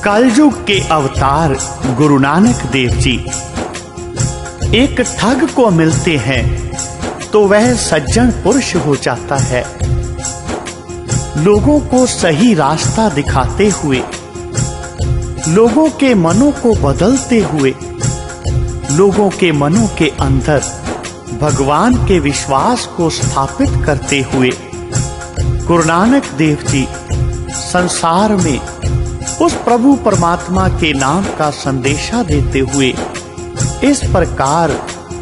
कलयुग के अवतार गुरु नानक देव जी एक ठग को मिलते हैं तो वह सज्जन पुरुष हो जाता है। लोगों को सही रास्ता दिखाते हुए, लोगों के मनों को बदलते हुए, लोगों के मनों के अंदर भगवान के विश्वास को स्थापित करते हुए गुरु नानक देव जी संसार में उस प्रभु परमात्मा के नाम का संदेशा देते हुए इस प्रकार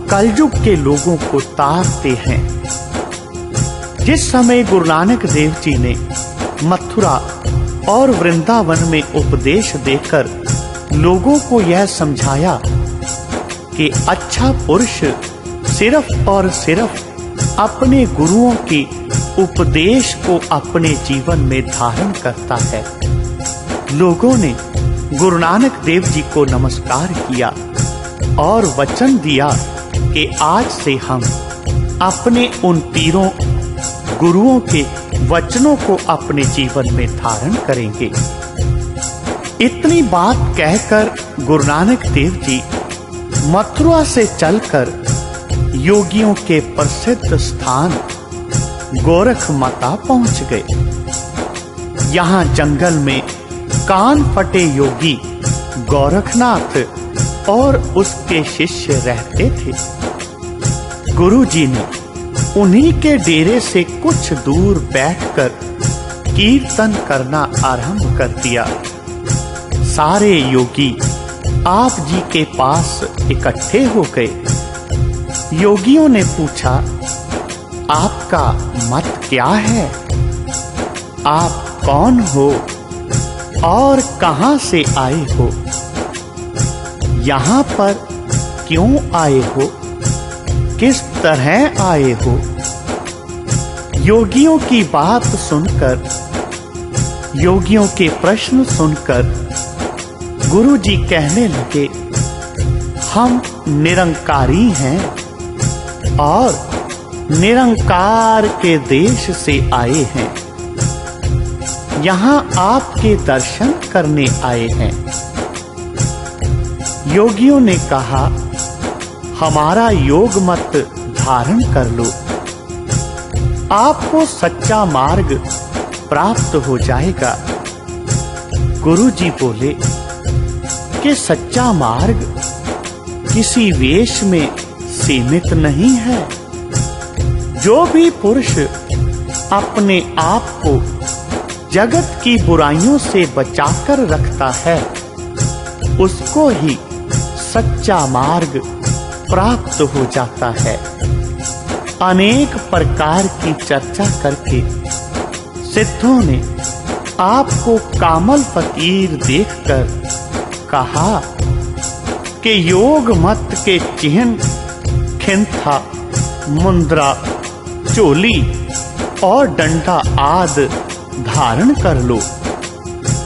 कलयुग के लोगों को तारते हैं। जिस समय गुरु नानक देव जी ने मथुरा और वृंदावन में उपदेश देकर लोगों को यह समझाया कि अच्छा पुरुष सिर्फ और सिर्फ अपने गुरुओं की उपदेश को अपने जीवन में धारण करता है, लोगों ने गुरु नानक देव जी को नमस्कार किया और वचन दिया कि आज से हम अपने उन पीरों गुरुओं के वचनों को अपने जीवन में धारण करेंगे। इतनी बात कहकर गुरु नानक देव जी मथुरा से चलकर योगियों के प्रसिद्ध स्थान गोरखमाता पहुंच गए। यहाँ जंगल में कान फटे योगी गोरखनाथ और उसके शिष्य रहते थे। गुरुजी ने उन्हीं के डेरे से कुछ दूर बैठकर कीर्तन करना आरंभ कर दिया। सारे योगी आप जी के पास इकट्ठे हो गए। योगियों ने पूछा, आपका मत क्या है? आप कौन हो और कहां से आए हो? यहां पर क्यों आए हो? किस तरह आए हो? योगियों की बात सुनकर, योगियों के प्रश्न सुनकर गुरु जी कहने लगे, हम निरंकारी हैं और निरंकार के देश से आए हैं। यहाँ आपके दर्शन करने आए हैं। योगियों ने कहा, हमारा योग मत धारण कर लो, आपको सच्चा मार्ग प्राप्त हो जाएगा। गुरु जी बोले कि सच्चा मार्ग किसी वेश में सीमित नहीं है। जो भी पुरुष अपने आप को जगत की बुराइयों से बचाकर रखता है, उसको ही सच्चा मार्ग प्राप्त हो जाता है। अनेक प्रकार की चर्चा करके सिद्धों ने आपको कामल फकीर देखकर कहा कि योग मत के चिन्ह खिंथा, मुंद्रा, चोली और डंडा आदि धारण कर लो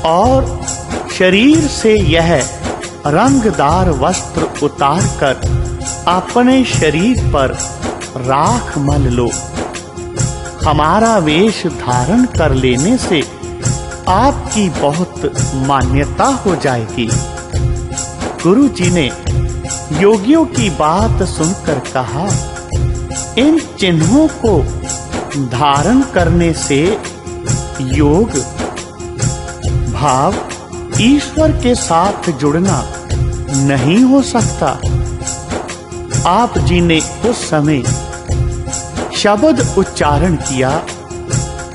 और शरीर से यह रंगदार वस्त्र उतारकर अपने शरीर पर राख मल लो। हमारा वेश धारण कर लेने से आपकी बहुत मान्यता हो जाएगी। गुरु जी ने योगियों की बात सुनकर कहा, इन चिन्हों को धारण करने से योग भाव ईश्वर के साथ जुड़ना नहीं हो सकता। आप जी ने उस समय शब्द उच्चारण किया,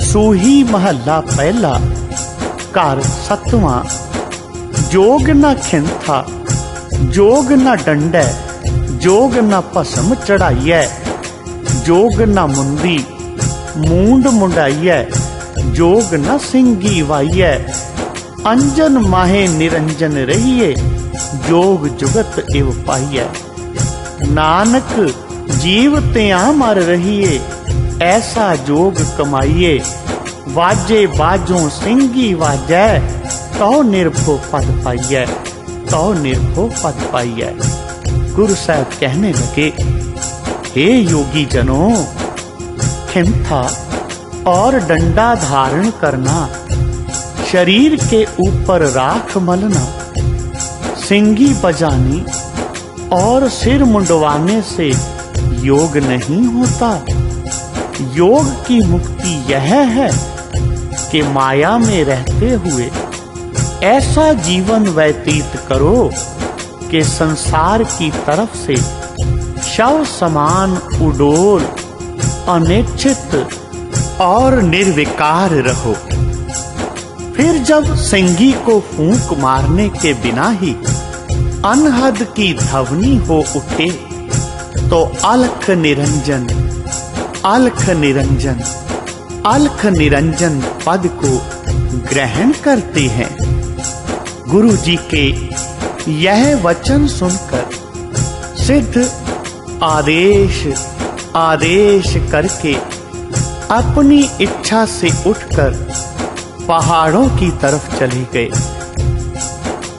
सूही महला पहला कार सतवां, जोग न खिंथा, जोग न डंडै, जोग न भस्म चढ़ाइयै, जोग न मुंदी, मूंड मुंडाइयै, जोग न सिंगी वाइयै, अंजन माहे निरंजन रहिए, जोग जुगत इव पाइयै। नानक जीव त्या मर रहिए, ऐसा जोग कमाइए, वाजे बाजों सिंगी वाजै, तो निर्भो पद पाइयै, तो निर्भो पद पाइयै। गुरु साहब कहने लगे, हे योगी जनों, खिंथा और डंडा धारण करना शरीर के ऊपर राख मलना, सिंगी बजानी और सिर मुंडवाने से योग नहीं होता। योग की मुक्ति यह है कि माया में रहते हुए ऐसा जीवन व्यतीत करो कि संसार की तरफ से शव समान उडोल, अनिच्छित और निर्विकार रहो। फिर जब सिंगी को फूंक मारने के बिना ही अनहद की ध्वनि हो उठे तो अलख निरंजन, अलख निरंजन, अलख निरंजन पद को ग्रहण करते हैं। गुरु जी के यह वचन सुनकर सिद्ध आदेश आदेश करके अपनी इच्छा से उठकर पहाड़ों की तरफ चले गए।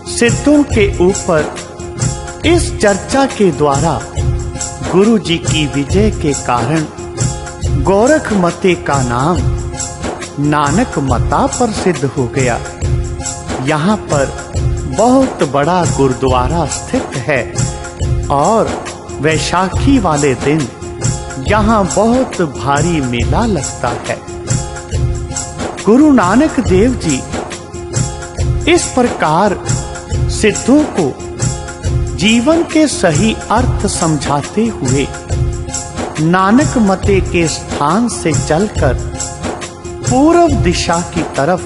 सिद्धों के ऊपर इस चर्चा के द्वारा गुरु जी की विजय के कारण गोरख मते का नाम नानक मता प्रसिद्ध हो गया। यहाँ पर बहुत बड़ा गुरुद्वारा स्थित है और वैशाखी वाले दिन यहाँ बहुत भारी मेला लगता है। गुरु नानक देव जी इस प्रकार सिद्धों को जीवन के सही अर्थ समझाते हुए नानक मते के स्थान से चलकर पूर्व दिशा की तरफ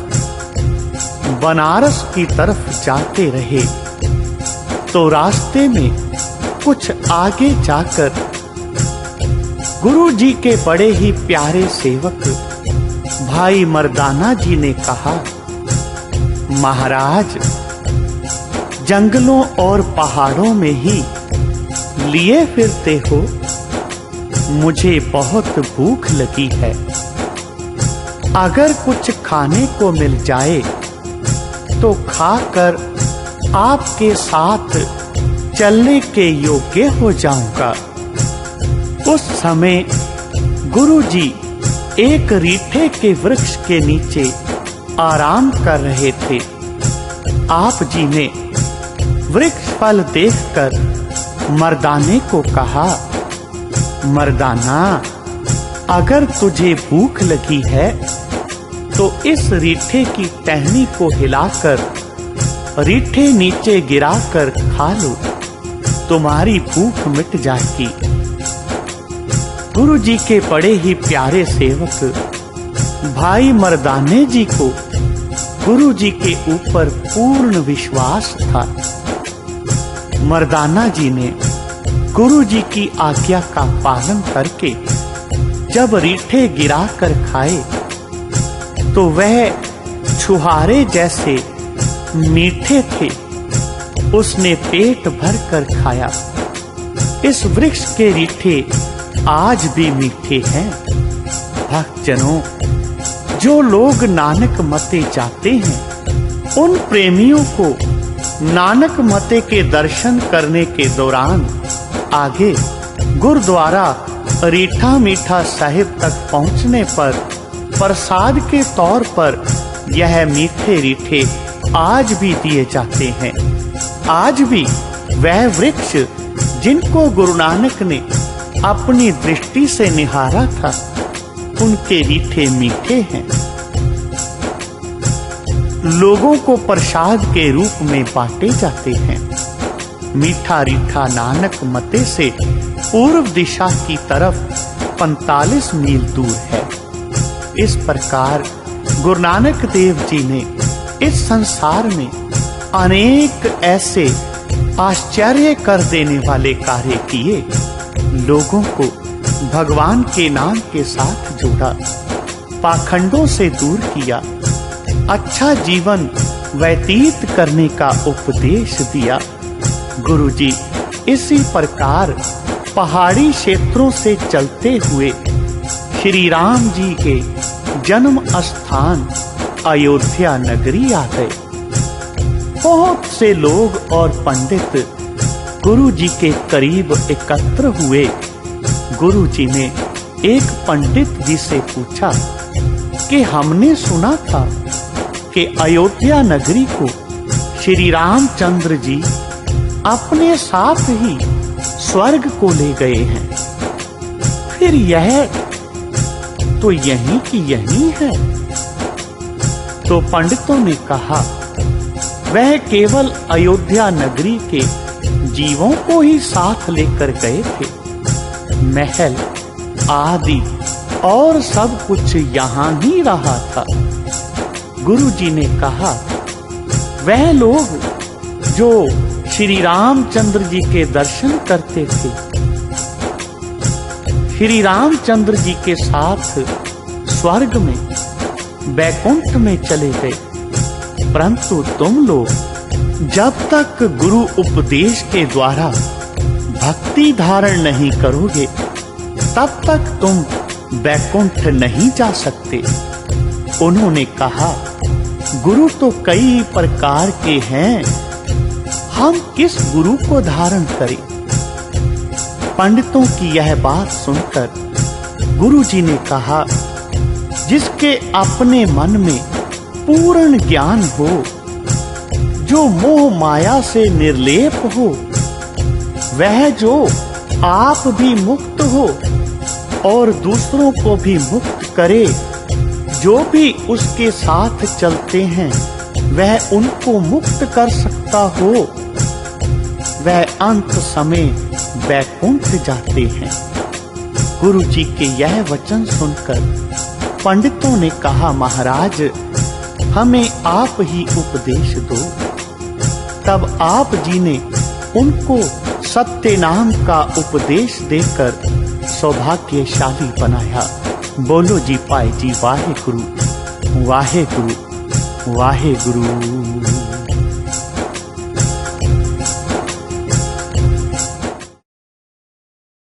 बनारस की तरफ जाते रहे तो रास्ते में कुछ आगे जाकर गुरु जी के बड़े ही प्यारे सेवक भाई मर्दाना जी ने कहा, महाराज, जंगलों और पहाड़ों में ही लिए फिरते हो, मुझे बहुत भूख लगी है। अगर कुछ खाने को मिल जाए तो खाकर आपके साथ चलने के योग्य हो जाऊंगा। उस समय गुरु जी एक रीठे के वृक्ष के नीचे आराम कर रहे थे। आप जी ने वृक्ष फल देखकर मर्दाने को कहा, मर्दाना, अगर तुझे भूख लगी है तो इस रीठे की टहनी को हिलाकर रीठे नीचे गिराकर खा लो, तुम्हारी भूख मिट जाएगी। गुरु जी के बड़े ही प्यारे सेवक भाई मर्दाने जी को गुरु जी के ऊपर पूर्ण विश्वास था। मर्दाना जी ने गुरु जी की आज्ञा का पालन करके जब रीठे गिराकर खाए तो वह छुहारे जैसे मीठे थे। उसने पेट भर कर खाया। इस वृक्ष के रीठे आज भी मीठे हैं। भक्तजनों, जो लोग नानक मते जाते हैं उन प्रेमियों को नानक मते के दर्शन करने के दौरान आगे गुरुद्वारा रीठा मीठा साहिब तक पहुंचने पर प्रसाद के तौर पर यह मीठे रीठे आज भी दिए जाते हैं। आज भी वह वृक्ष जिनको गुरु नानक ने अपनी दृष्टि से निहारा था, उनके रीठे मीठे हैं। लोगों को प्रसाद के रूप में बांटे जाते हैं। मीठा रीठा नानक मते से पूर्व दिशा की तरफ 45 मील दूर है। इस प्रकार गुरु नानक देव जी ने इस संसार में अनेक ऐसे आश्चर्य कर देने वाले कार्य किए, लोगों को भगवान के नाम के साथ जोड़ा, पाखंडों से दूर किया, अच्छा जीवन व्यतीत करने का उपदेश दिया। गुरु जी इसी प्रकार पहाड़ी क्षेत्रों से चलते हुए श्री राम जी के जन्म स्थान अयोध्या नगरी आ गए। बहुत से लोग और पंडित गुरु जी के करीब एकत्र हुए। गुरु जी ने एक पंडित जी से पूछा कि हमने सुना था कि अयोध्या नगरी को श्री रामचंद्र जी अपने साथ ही स्वर्ग को ले गए हैं, फिर यह तो यहीं की यहीं है। तो पंडितों ने कहा, वह केवल अयोध्या नगरी के जीवों को ही साथ लेकर गए थे, महल आदि और सब कुछ यहां ही रहा था। गुरु जी ने कहा, वह लोग जो श्री रामचंद्र जी के दर्शन करते थे, श्री रामचंद्र जी के साथ स्वर्ग में बैकुंठ में चले गए, परंतु तुम लोग जब तक गुरु उपदेश के द्वारा भक्ति धारण नहीं करोगे, तब तक तुम बैकुंठ नहीं जा सकते। उन्होंने कहा, गुरु तो कई प्रकार के हैं, हम किस गुरु को धारण करें? पंडितों की यह बात सुनकर गुरु जी ने कहा, जिसके अपने मन में पूर्ण ज्ञान हो, जो मोह माया से निर्लेप हो, वह जो आप भी मुक्त हो और दूसरों को भी मुक्त करे, जो भी उसके साथ चलते हैं वह उनको मुक्त कर सकता हो, वह अंत समय बैकुंठ जाते हैं। गुरु जी के यह वचन सुनकर पंडितों ने कहा, महाराज हमें आप ही उपदेश दो। तब आप जी ने उनको सत्य नाम का उपदेश देकर सौभाग्यशाली बनाया। बोलो जी पाए जी वाहे गुरु वाहे गुरु वाहे गुरु।